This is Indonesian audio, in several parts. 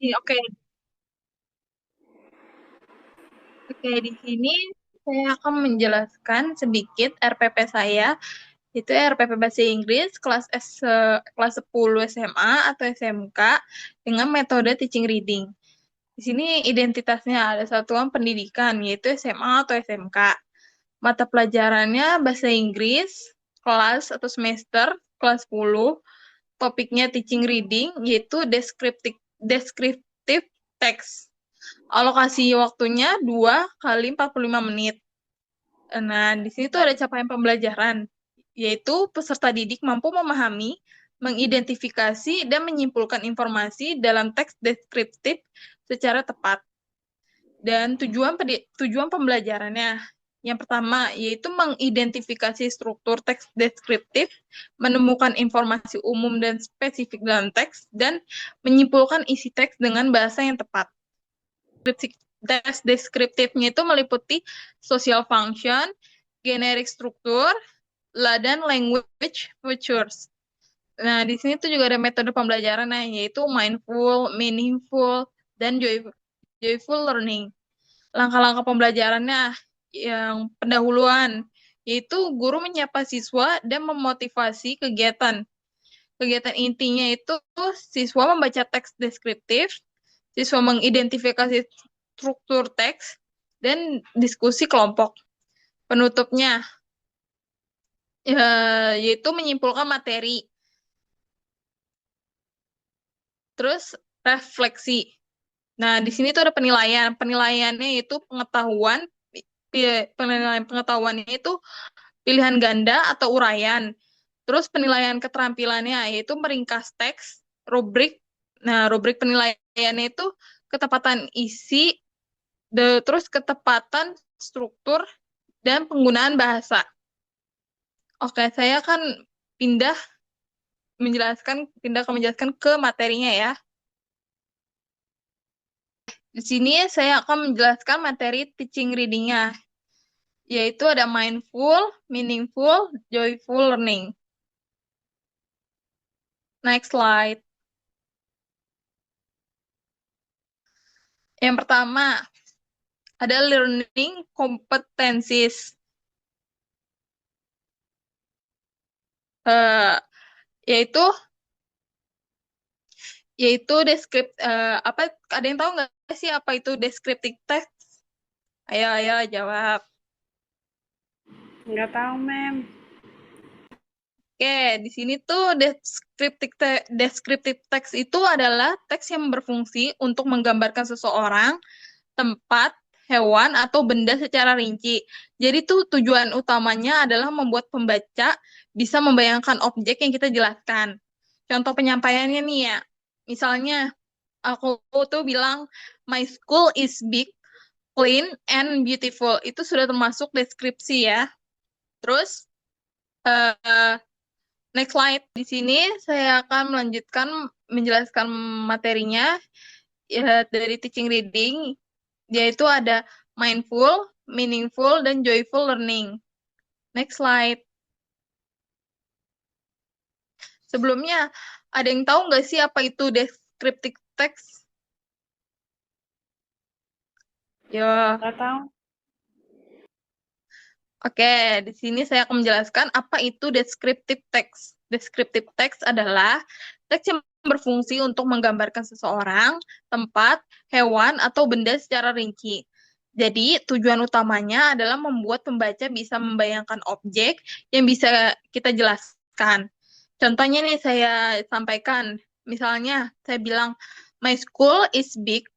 Oke, oke, di sini saya akan menjelaskan sedikit RPP saya, itu RPP Bahasa Inggris kelas 10 SMA atau SMK dengan metode teaching reading. Di sini identitasnya ada satuan pendidikan, yaitu SMA atau SMK. Mata pelajarannya bahasa Inggris, kelas atau semester, kelas 10. Topiknya teaching reading, yaitu descriptive text. Alokasi waktunya 2 kali 45 menit. Nah, di sini tuh ada capaian pembelajaran, yaitu peserta didik mampu memahami, mengidentifikasi, dan menyimpulkan informasi dalam teks deskriptif secara tepat. Dan tujuan pembelajarannya, yang pertama, yaitu mengidentifikasi struktur teks deskriptif, menemukan informasi umum dan spesifik dalam teks, dan menyimpulkan isi teks dengan bahasa yang tepat. Teks deskriptifnya itu meliputi social function, generic struktur, dan language features. Nah, di sini tuh juga ada metode pembelajaran, yaitu mindful, meaningful, dan joyful learning. Langkah-langkah pembelajarannya yang pendahuluan, yaitu guru menyapa siswa dan memotivasi kegiatan. Kegiatan intinya itu siswa membaca teks deskriptif, siswa mengidentifikasi struktur teks, dan diskusi kelompok. Penutupnya, yaitu menyimpulkan materi. Terus refleksi. Nah, di sini tuh ada penilaian. Penilaiannya itu penilaian pengetahuannya itu pilihan ganda atau uraian. Terus penilaian keterampilannya yaitu meringkas teks, rubrik. Nah, rubrik penilaiannya itu ketepatan isi, terus ketepatan struktur dan penggunaan bahasa. Oke, saya akan pindah pindah ke menjelaskan ke materinya ya. Di sini saya akan menjelaskan materi teaching reading-nya, yaitu ada mindful, meaningful, joyful learning. Next slide. Yang pertama, ada learning competencies. Eh, yaitu yaitu apa, ada yang tahu nggak sih apa itu descriptive text? Ayo, ayo jawab. Nggak tahu, Mem. Oke, di sini tuh descriptive text itu adalah teks yang berfungsi untuk menggambarkan seseorang, tempat, hewan, atau benda secara rinci. Jadi tuh tujuan utamanya adalah membuat pembaca bisa membayangkan objek yang kita jelaskan. Contoh penyampaiannya nih ya, misalnya aku tuh bilang, my school is big, clean, and beautiful. Itu sudah termasuk deskripsi ya. Terus, eh, next slide. Di sini saya akan melanjutkan menjelaskan materinya dari teaching reading, yaitu ada mindful, meaningful, dan joyful learning. Next slide. Sebelumnya, ada yang tahu nggak sih apa itu descriptive text? Yo, Nggak tahu. oke. Di sini saya akan menjelaskan apa itu descriptive text. Descriptive text adalah teks yang berfungsi untuk menggambarkan seseorang, tempat, hewan, atau benda secara rinci. Jadi, tujuan utamanya adalah membuat pembaca bisa membayangkan objek yang bisa kita jelaskan. Contohnya nih saya sampaikan, misalnya saya bilang, my school is big,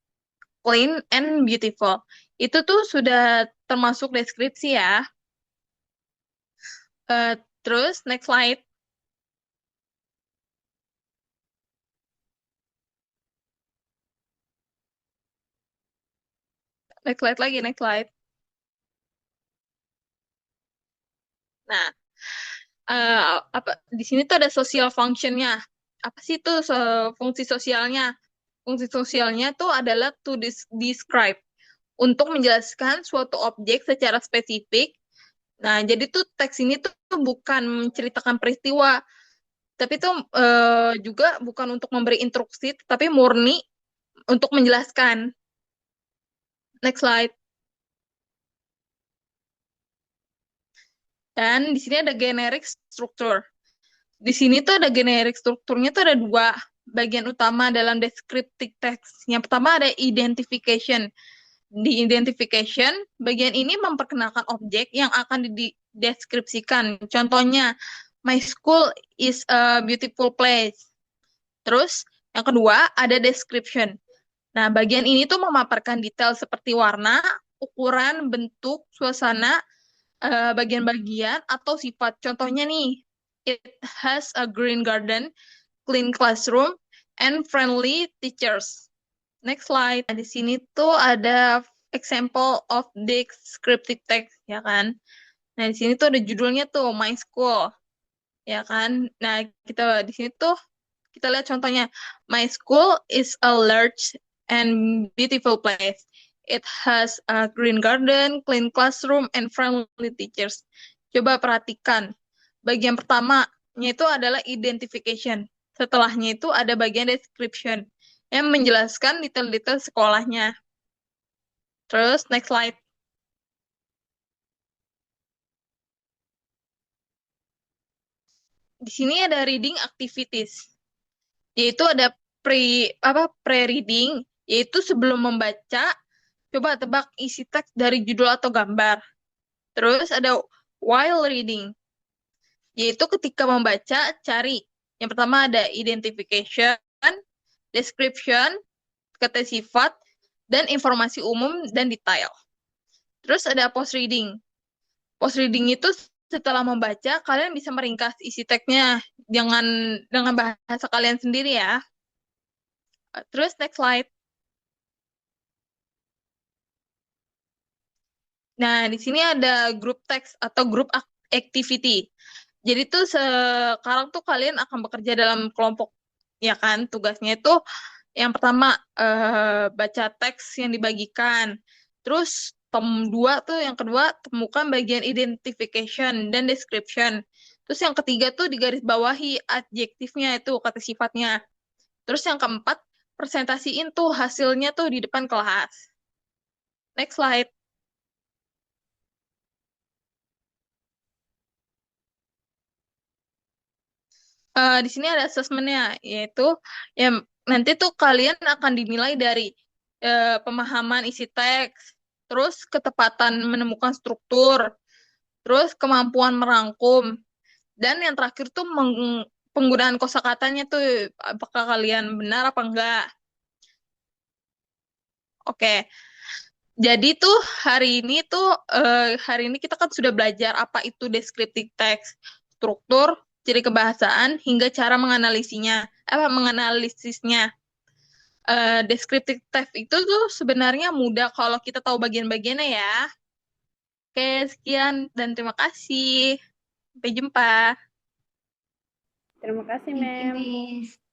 clean, and beautiful. Itu tuh sudah termasuk deskripsi ya. Terus, next slide. Next slide lagi, next slide. Nah, eh, apa di sini tuh ada social function-nya. Apa sih tuh fungsi sosialnya? Fungsi sosialnya tuh adalah to describe, untuk menjelaskan suatu objek secara spesifik. Nah, jadi tuh teks ini tuh bukan menceritakan peristiwa, tapi tuh juga bukan untuk memberi instruksi, tapi murni untuk menjelaskan. Next slide. Dan di sini ada generic structure. Di sini tuh ada generic strukturnya tuh ada dua bagian utama dalam descriptive text. Yang pertama ada identification. Di identification, bagian ini memperkenalkan objek yang akan dideskripsikan. Contohnya, my school is a beautiful place. Terus, yang kedua ada description. Nah, bagian ini tuh memaparkan detail seperti warna, ukuran, bentuk, suasana, bagian-bagian, atau sifat. Contohnya nih, it has a green garden, clean classroom, and friendly teachers. Next slide. Nah, di sini tuh ada example of descriptive text, ya kan? Nah, di sini tuh ada judulnya tuh My School, ya kan? Nah, kita di sini tuh kita lihat contohnya. My school is a large and beautiful place. It has a green garden, clean classroom, and friendly teachers. Coba perhatikan. Bagian pertamanya itu adalah identification. Setelahnya itu ada bagian description yang menjelaskan detail-detail sekolahnya. Terus, next slide. Di sini ada reading activities, yaitu ada pre-reading, yaitu sebelum membaca, coba tebak isi teks dari judul atau gambar. Terus ada while reading, yaitu ketika membaca, cari. Yang pertama ada identification, description, kata sifat, dan informasi umum dan detail. Terus ada post reading. Post reading itu setelah membaca, kalian bisa meringkas isi teksnya dengan bahasa kalian sendiri ya. Terus next slide. Nah, di sini ada group text atau group activity. Jadi tuh sekarang tuh kalian akan bekerja dalam kelompok, ya kan? Tugasnya itu yang pertama baca teks yang dibagikan. Terus tom 2 tuh yang kedua temukan bagian identification dan description. Terus yang ketiga tuh digarisbawahi adjektifnya itu kata sifatnya. Terus yang keempat presentasiin tuh hasilnya tuh di depan kelas. Next slide. Di sini ada asesmennya, yaitu ya nanti tuh kalian akan dinilai dari pemahaman isi teks, terus ketepatan menemukan struktur, terus kemampuan merangkum, dan yang terakhir tuh penggunaan kosakatanya tuh apakah kalian benar apa enggak. Oke, jadi tuh hari ini kita kan sudah belajar apa itu descriptive text, struktur, ciri kebahasaan, hingga cara menganalisisnya. Descriptive text itu tuh sebenarnya mudah kalau kita tahu bagian-bagiannya ya. Oke, sekian dan terima kasih. Sampai jumpa. Terima kasih, Thank you, Mem. Miss.